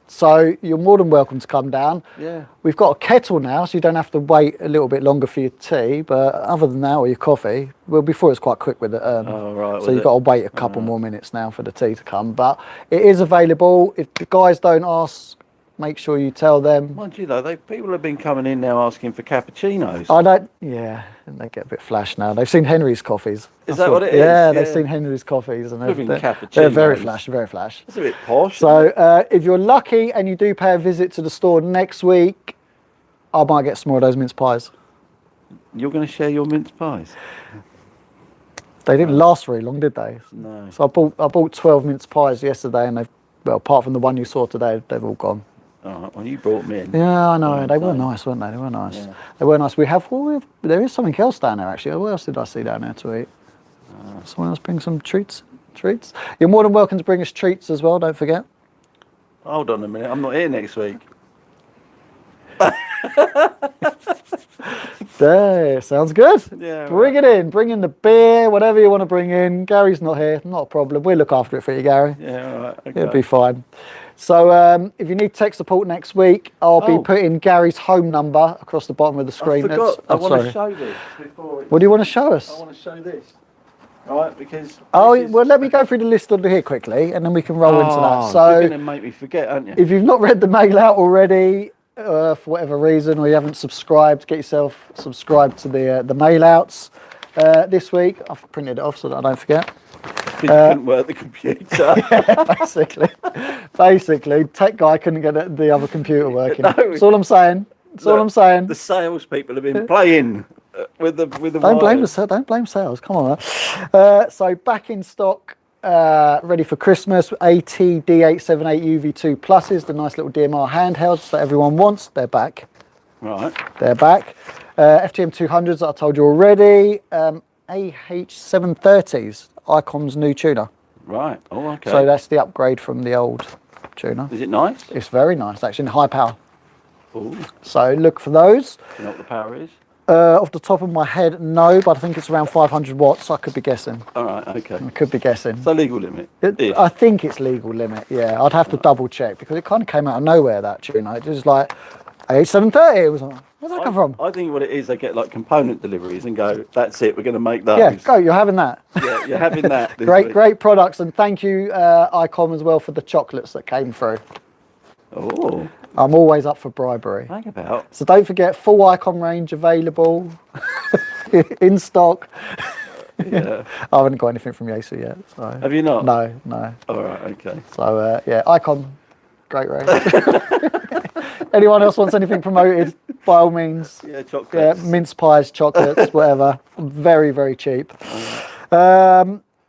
Speaker 1: So you're more than welcome to come down.
Speaker 2: Yeah.
Speaker 1: We've got a kettle now, so you don't have to wait a little bit longer for your tea. But other than that, or your coffee, well, before it's quite quick with it.
Speaker 2: Right.
Speaker 1: So you've got to wait a couple more minutes now for the tea to come. But it is available. If the guys don't ask, make sure you tell them.
Speaker 2: Mind you, though, people have been coming in now asking for cappuccinos.
Speaker 1: I don't. Yeah, and they get a bit flash now. They've seen Henry's coffees.
Speaker 2: Is that what it is?
Speaker 1: Yeah, they've seen Henry's coffees, and they're very flash, very flash.
Speaker 2: It's a bit posh.
Speaker 1: So if you're lucky and you do pay a visit to the store next week, I might get some more of those mince pies.
Speaker 2: You're going to share your mince pies?
Speaker 1: They didn't last very long, did they?
Speaker 2: No.
Speaker 1: So I bought 12 mince pies yesterday, and apart from the one you saw today, they've all gone.
Speaker 2: All right, well, you brought them in.
Speaker 1: Yeah, I know. They were nice, weren't they? They were nice. Yeah. They were nice. There is something else down there, actually. What else did I see down there to eat? Someone else bring some treats? You're more than welcome to bring us treats as well, don't forget.
Speaker 2: Hold on a minute, I'm not here next week.
Speaker 1: There, sounds good.
Speaker 2: Yeah.
Speaker 1: Bring it in. Bring in the beer, whatever you want to bring in. Gary's not here, not a problem. We'll look after it for you, Gary.
Speaker 2: Yeah, all right. Okay.
Speaker 1: It'll be fine. So if you need tech support next week, I'll be putting Gary's home number across the bottom of the screen.
Speaker 2: I forgot. I want to show this before.
Speaker 1: What do you want to show us?
Speaker 2: I want to show this. Right, because...
Speaker 1: well, let me go through the list under here quickly, and then we can roll into that. So
Speaker 2: you're going to make me forget, aren't you?
Speaker 1: If you've not read the mail out already, for whatever reason, or you haven't subscribed, get yourself subscribed to the mail outs. This week, I've printed it off so that I don't forget.
Speaker 2: You couldn't work the computer.
Speaker 1: Yeah, basically, tech guy couldn't get the other computer working.
Speaker 2: No.
Speaker 1: That's all I'm saying. That's all I'm saying.
Speaker 2: The sales people have been playing with the
Speaker 1: Don't blame sales. Come on, man. So back in stock, ready for Christmas. AT-D878 UV2 pluses, the nice little DMR handhelds that everyone wants. They're back.
Speaker 2: Right.
Speaker 1: They're back. FTM 200s that I told you already. AH730s, Icon's new tuner.
Speaker 2: Right. Oh, okay.
Speaker 1: So that's the upgrade from the old tuner.
Speaker 2: Is it nice?
Speaker 1: It's very nice, actually, in high power.
Speaker 2: Ooh.
Speaker 1: So look for those.
Speaker 2: Do you know what the power is?
Speaker 1: Off the top of my head, no, but I think it's around 500 watts. I could be guessing.
Speaker 2: All right. Okay.
Speaker 1: I could be guessing.
Speaker 2: So legal limit.
Speaker 1: I think it's legal limit. Yeah, I'd have to double check because it kind of came out of nowhere, that tuner. It was like AH730. It was like, where's that come from?
Speaker 2: I think what it is, they get like component deliveries and go, that's it, we're going to make those.
Speaker 1: Yeah, go. You're having that.
Speaker 2: Yeah, you're having that.
Speaker 1: Great products, and thank you, Icon, as well for the chocolates that came through.
Speaker 2: Oh.
Speaker 1: I'm always up for bribery.
Speaker 2: Hang about.
Speaker 1: So don't forget, full Icon range available in stock.
Speaker 2: Yeah.
Speaker 1: I haven't got anything from Yasu yet. So.
Speaker 2: Have you not?
Speaker 1: No.
Speaker 2: All right, okay.
Speaker 1: So yeah, Icon, great range. Anyone else wants anything promoted, by all means.
Speaker 2: Yeah, chocolates.
Speaker 1: Yeah, mince pies, chocolates, whatever. Very, very cheap.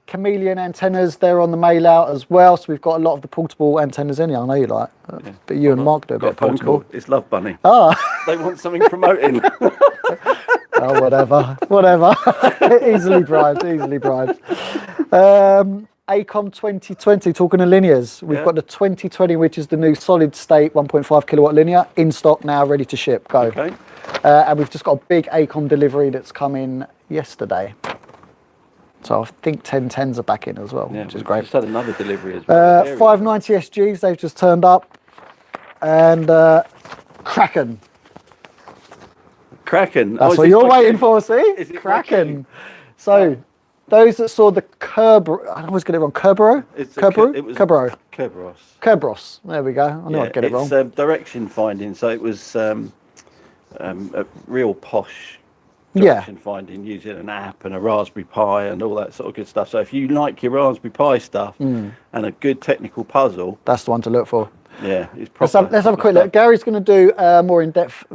Speaker 1: Chameleon antennas, they're on the mail out as well. So we've got a lot of the portable antennas in here. I know you like, but you and Mark do a bit of portable.
Speaker 2: It's Love Bunny.
Speaker 1: Ah.
Speaker 2: They want something promoting.
Speaker 1: Oh, whatever. Easily bribed. ACOM 2020, talking of linears. We've got the 2020, which is the new solid state 1.5 kilowatt linear, in stock now, ready to ship. Go.
Speaker 2: Okay.
Speaker 1: And we've just got a big ACOM delivery that's come in yesterday. So I think 1010s are back in as well, which is great.
Speaker 2: Just had another delivery as well.
Speaker 1: 590 SGs, they've just turned up. And Kraken.
Speaker 2: Kraken.
Speaker 1: That's what you're waiting for, see?
Speaker 2: Is it
Speaker 1: Kraken. So, those that saw the I always get it wrong. Kerberos. Kerberos. There we go. I knew I'd get it wrong.
Speaker 2: It's direction finding. So it was a real posh direction finding using an app and a Raspberry Pi and all that sort of good stuff. So if you like your Raspberry Pi stuff and a good technical puzzle,
Speaker 1: that's the one to look for.
Speaker 2: Yeah, it's proper.
Speaker 1: Let's have a quick look. Gary's going to do a more in-depth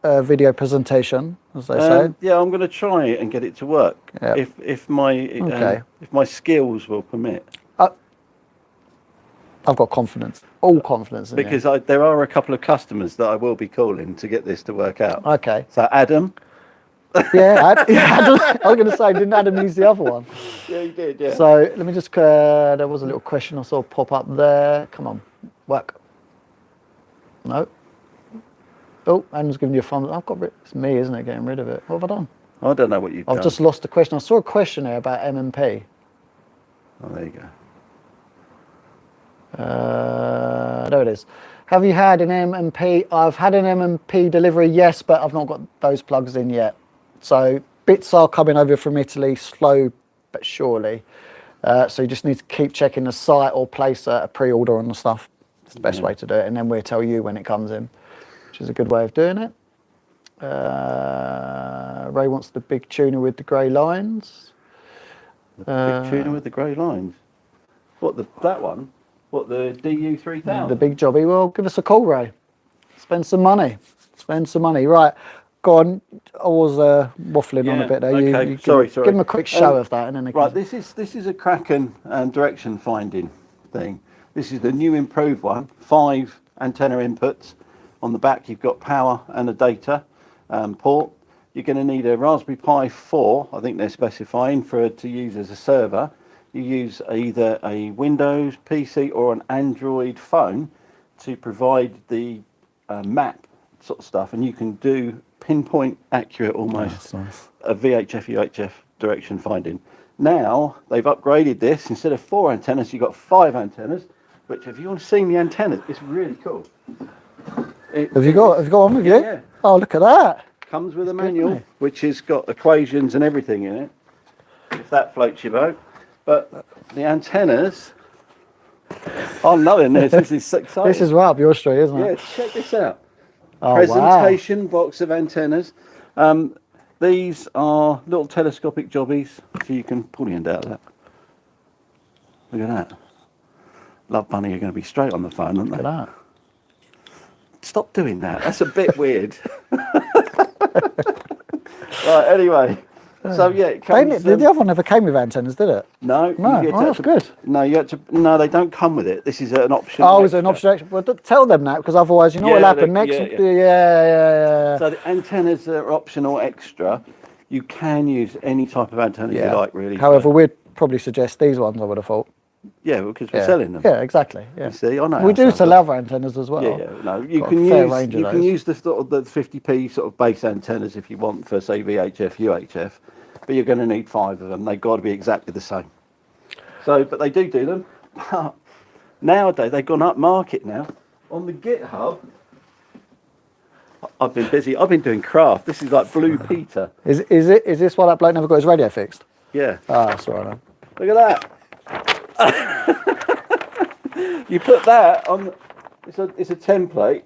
Speaker 1: video presentation, as they say.
Speaker 2: Yeah, I'm going to try it and get it to work if my skills will permit.
Speaker 1: I've got confidence, all confidence in
Speaker 2: because there are a couple of customers that I will be calling to get this to work out.
Speaker 1: Okay.
Speaker 2: So Adam.
Speaker 1: Adam, I was going to say, didn't Adam use the other one?
Speaker 2: Yeah, he did. Yeah.
Speaker 1: So let me just. There was a little question I saw pop up there. Come on, work. No. Oh, Adam's giving you a thumbs. It's me, isn't it? Getting rid of it. What have I done?
Speaker 2: I don't know what you've done.
Speaker 1: I've just lost the question. I saw a question there about M&P.
Speaker 2: Oh, there you go.
Speaker 1: There it is. Have you had an M&P? I've had an M&P delivery, yes, but I've not got those plugs in yet. So bits are coming over from Italy, slow but surely. So you just need to keep checking the site or place a pre-order on the stuff. It's the best way to do it, and then we'll tell you when it comes in, which is a good way of doing it. Ray wants the big tuner with the grey lines.
Speaker 2: The big tuner with the grey lines? What, that one? What, the DU3000?
Speaker 1: The big jobby. Well, give us a call, Ray. Spend some money. Right, go on. I was waffling on a bit there.
Speaker 2: Okay. Sorry.
Speaker 1: Give them a quick show of that, and then they can...
Speaker 2: Right, this is a Kraken direction finding thing. This is the new improved one. 5 antenna inputs. On the back, you've got power and a data port. You're going to need a Raspberry Pi 4. I think they're specifying to use as a server. You use either a Windows PC or an Android phone to provide the map sort of stuff, and you can do pinpoint accurate almost a VHF UHF direction finding. Now they've upgraded this. Instead of 4 antennas, you've got 5 antennas, which if you want to see the antennas, it's really cool.
Speaker 1: Have you got one with you?
Speaker 2: Yeah.
Speaker 1: Oh, look at that.
Speaker 2: Comes with a manual which has got equations and everything in it, if that floats your boat. But the antennas, I'm loving this. This is exciting.
Speaker 1: This is right up your street, isn't it?
Speaker 2: Yeah, check this out.
Speaker 1: Oh,
Speaker 2: Presentation box of antennas. These are little telescopic jobbies, so you can pull the end out of that. Look at that. Love Bunny are going to be straight on the phone, aren't they?
Speaker 1: Look at that.
Speaker 2: Stop doing that. That's a bit weird. Right, anyway. So yeah, it comes,
Speaker 1: the other one never came with antennas, did it?
Speaker 2: No.
Speaker 1: That's good.
Speaker 2: No, you had to. No, they don't come with it. This is an option.
Speaker 1: Oh, is it an option? Well, tell them that, because otherwise, you know what'll happen next. Yeah.
Speaker 2: So the antennas are optional extra. You can use any type of antenna you like, really.
Speaker 1: However, we'd probably suggest these ones. I would have thought.
Speaker 2: Yeah, because we're selling them.
Speaker 1: Yeah, exactly. Yeah.
Speaker 2: You see, I know.
Speaker 1: We do sell other antennas as well.
Speaker 2: Yeah. No, you can use the sort of the 50p sort of base antennas if you want for, say, VHF, UHF, but you're going to need 5 of them. They've got to be exactly the same. So, but they do them. But nowadays they've gone up market now. On the GitHub, I've been busy. I've been doing craft. This is like Blue Peter.
Speaker 1: Is this why that bloke never got his radio fixed?
Speaker 2: Yeah.
Speaker 1: Ah, that's all right.
Speaker 2: Look at that. You put that on. It's a template.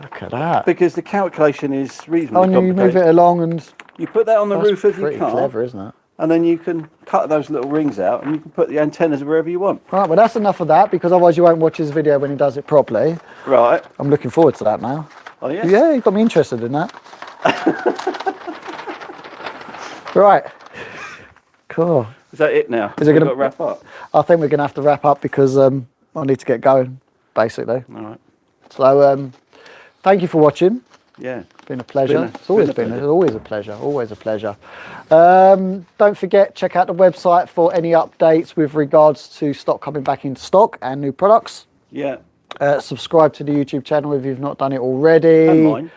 Speaker 1: Look at that.
Speaker 2: Because the calculation is reasonably
Speaker 1: complicated. You move it along and.
Speaker 2: You put that on the roof of your car.
Speaker 1: Pretty clever, isn't it?
Speaker 2: And then you can cut those little rings out, and you can put the antennas wherever you want.
Speaker 1: Right, well that's enough of that, because otherwise you won't watch his video when he does it properly.
Speaker 2: Right.
Speaker 1: I'm looking forward to that now.
Speaker 2: Oh yeah.
Speaker 1: Yeah, you got me interested in that. Right. Cool.
Speaker 2: Is that it now?
Speaker 1: Is it going
Speaker 2: to wrap up?
Speaker 1: I think we're going to have to wrap up because I need to get going, basically.
Speaker 2: All right.
Speaker 1: So, thank you for watching.
Speaker 2: Yeah.
Speaker 1: It's been a pleasure. It's always a pleasure. Always a pleasure. Don't forget, check out the website for any updates with regards to stock coming back into stock and new products.
Speaker 2: Yeah.
Speaker 1: Subscribe to the YouTube channel if you've not done it already.
Speaker 2: And mine.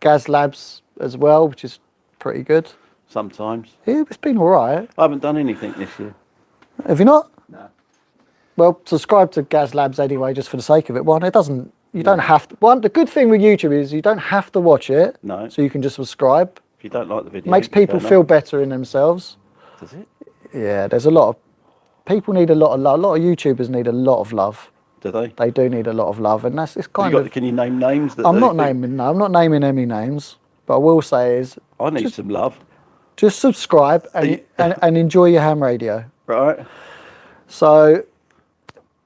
Speaker 1: Gaz Labs as well, which is pretty good.
Speaker 2: Sometimes.
Speaker 1: Yeah, it's been all right.
Speaker 2: I haven't done anything this year.
Speaker 1: Have you not?
Speaker 2: No.
Speaker 1: Well, subscribe to Gaz Labs anyway, just for the sake of it. One, it doesn't. You don't have to. One, the good thing with YouTube is you don't have to watch it.
Speaker 2: No.
Speaker 1: So you can just subscribe.
Speaker 2: If you don't like the video,
Speaker 1: Makes people feel better in themselves.
Speaker 3: Does it?
Speaker 1: Yeah, there's a lot of people need a lot of love. A lot of YouTubers need a lot of love.
Speaker 2: Do they?
Speaker 1: They do need a lot of love, and it's kind of.
Speaker 2: Can you name names? That
Speaker 1: I'm not naming. No, I'm not naming any names. But I will say is.
Speaker 2: I need some love.
Speaker 1: Just subscribe and enjoy your ham radio.
Speaker 2: Right.
Speaker 1: So,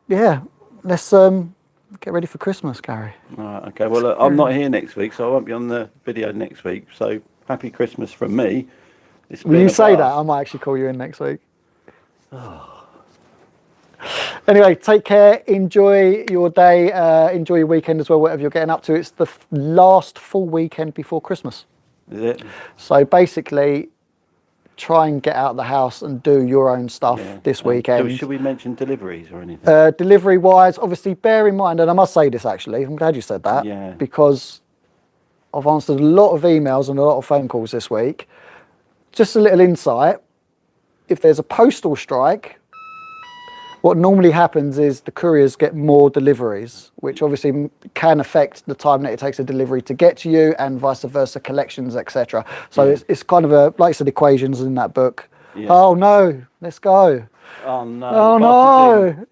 Speaker 1: yeah, let's get ready for Christmas, Gary.
Speaker 2: Right. Okay. Well, I'm not here next week, so I won't be on the video next week. So, happy Christmas from me.
Speaker 1: Will you say that? I might actually call you in next week. Anyway, take care. Enjoy your day. Enjoy your weekend as well, whatever you're getting up to. It's the last full weekend before Christmas.
Speaker 2: Is it?
Speaker 1: So basically, try and get out of the house and do your own stuff this weekend.
Speaker 2: Should we mention deliveries or anything?
Speaker 1: Delivery-wise, obviously, bear in mind, and I must say this actually, I'm glad you said that, because I've answered a lot of emails and a lot of phone calls this week. Just a little insight, if there's a postal strike, what normally happens is the couriers get more deliveries, which obviously can affect the time that it takes a delivery to get to you, and vice versa, collections, etc. So it's kind of like I said, equations in that book. Yeah. Oh no, let's go.
Speaker 2: Oh no.
Speaker 1: Oh no.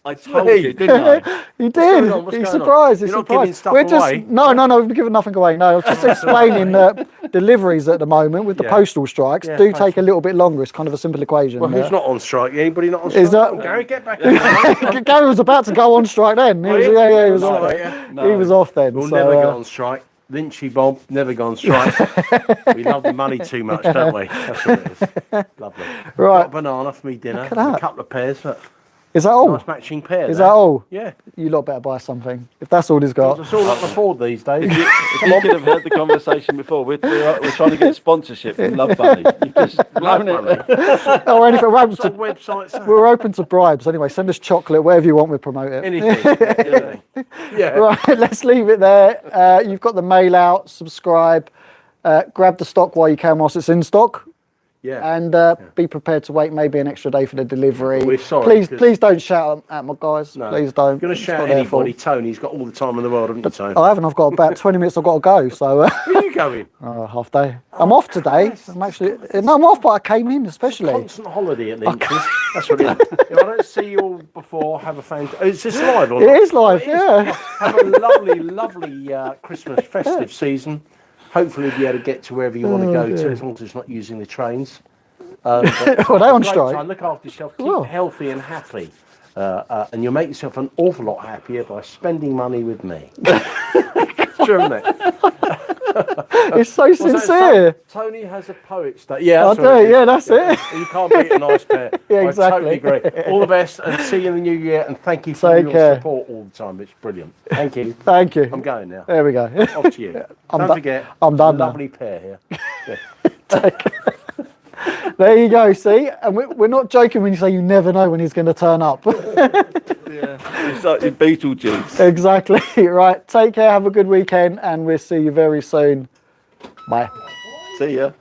Speaker 2: I told you, didn't I?
Speaker 1: You did. He's surprised. He's
Speaker 3: You're not
Speaker 1: surprised.
Speaker 3: giving stuff
Speaker 1: We're just
Speaker 3: away.
Speaker 1: no. We've given nothing away. No, I was just explaining that deliveries at the moment with the postal strikes do take a little bit longer. It's kind of a simple equation.
Speaker 3: Well, who's not on strike? Anybody not on strike?
Speaker 1: Is that
Speaker 3: Gary, get back in.
Speaker 1: Gary was about to go on strike then. He was, he was off. He was off then.
Speaker 3: We'll
Speaker 1: so,
Speaker 3: never go on strike. Lynchy Bob, never go on strike. We love the money too much, don't we? That's what it is. Lovely.
Speaker 1: Right.
Speaker 3: Got a banana for me dinner.
Speaker 1: Look at that.
Speaker 3: A couple of pears.
Speaker 1: Is that all?
Speaker 3: Nice matching pair.
Speaker 1: Is that all?
Speaker 3: Yeah.
Speaker 1: You lot better buy something. If that's all he's got.
Speaker 3: It's all up the Ford these days.
Speaker 2: If you could have heard the conversation before, we're trying to get sponsorship from Love Bunny. You've just blown it.
Speaker 1: Or anything. We're open
Speaker 3: Some
Speaker 1: to,
Speaker 3: websites.
Speaker 1: we're open to bribes. Anyway, send us chocolate, whatever you want, we'll promote it.
Speaker 3: Anything. Yeah.
Speaker 1: Right, let's leave it there. You've got the mail out, subscribe, grab the stock while you can whilst it's in stock.
Speaker 3: Yeah.
Speaker 1: And be prepared to wait maybe an extra day for the delivery.
Speaker 3: We're sorry,
Speaker 1: Please don't shout at my guys.
Speaker 3: No.
Speaker 1: Please don't.
Speaker 3: You're going to
Speaker 1: It's
Speaker 3: shout
Speaker 1: not
Speaker 3: at
Speaker 1: their fault.
Speaker 3: anybody. Tony's got all the time in the world, haven't you, Tony?
Speaker 1: I haven't. I've got about 20 minutes I've got to go. So
Speaker 3: Where are you going?
Speaker 1: half day. I'm off today. I'm actually no, I'm off, but I came in especially.
Speaker 3: Constant holiday at Lynch's. That's what it is. If I don't see you all before, have a fantastic... It's just live, or
Speaker 1: It
Speaker 3: not?
Speaker 1: is live, yeah.
Speaker 3: Have a lovely Christmas festive season. Hopefully be able to get to wherever you want to go to, as long as it's not using the trains.
Speaker 1: Well, they're on strike.
Speaker 3: Time. Look after yourself, keep
Speaker 1: Cool.
Speaker 3: healthy and happy. And you'll make yourself an awful lot happier by spending money with me. True, isn't it?
Speaker 1: It's so sincere.
Speaker 3: Tony has a poet's day. Yeah,
Speaker 1: I
Speaker 3: that's what
Speaker 1: do.
Speaker 3: it is.
Speaker 1: Yeah, that's it.
Speaker 3: You can't beat a nice pair.
Speaker 1: Yeah,
Speaker 3: I
Speaker 1: exactly.
Speaker 3: totally agree. All the best, and see you in the new year. And thank you for
Speaker 1: Take
Speaker 3: your
Speaker 1: care.
Speaker 3: support all the time. It's brilliant. Thank you.
Speaker 1: Thank you.
Speaker 3: I'm going now.
Speaker 1: There we go.
Speaker 3: Off to you. Don't forget.
Speaker 1: I'm done
Speaker 3: a
Speaker 1: now.
Speaker 3: lovely pair here.
Speaker 1: There you go. See, and we're not joking when you say you never know when he's going to turn up.
Speaker 2: It's like the Beetlejuice.
Speaker 1: Exactly. Right. Take care. Have a good weekend, and we'll see you very soon. Bye.
Speaker 2: See ya.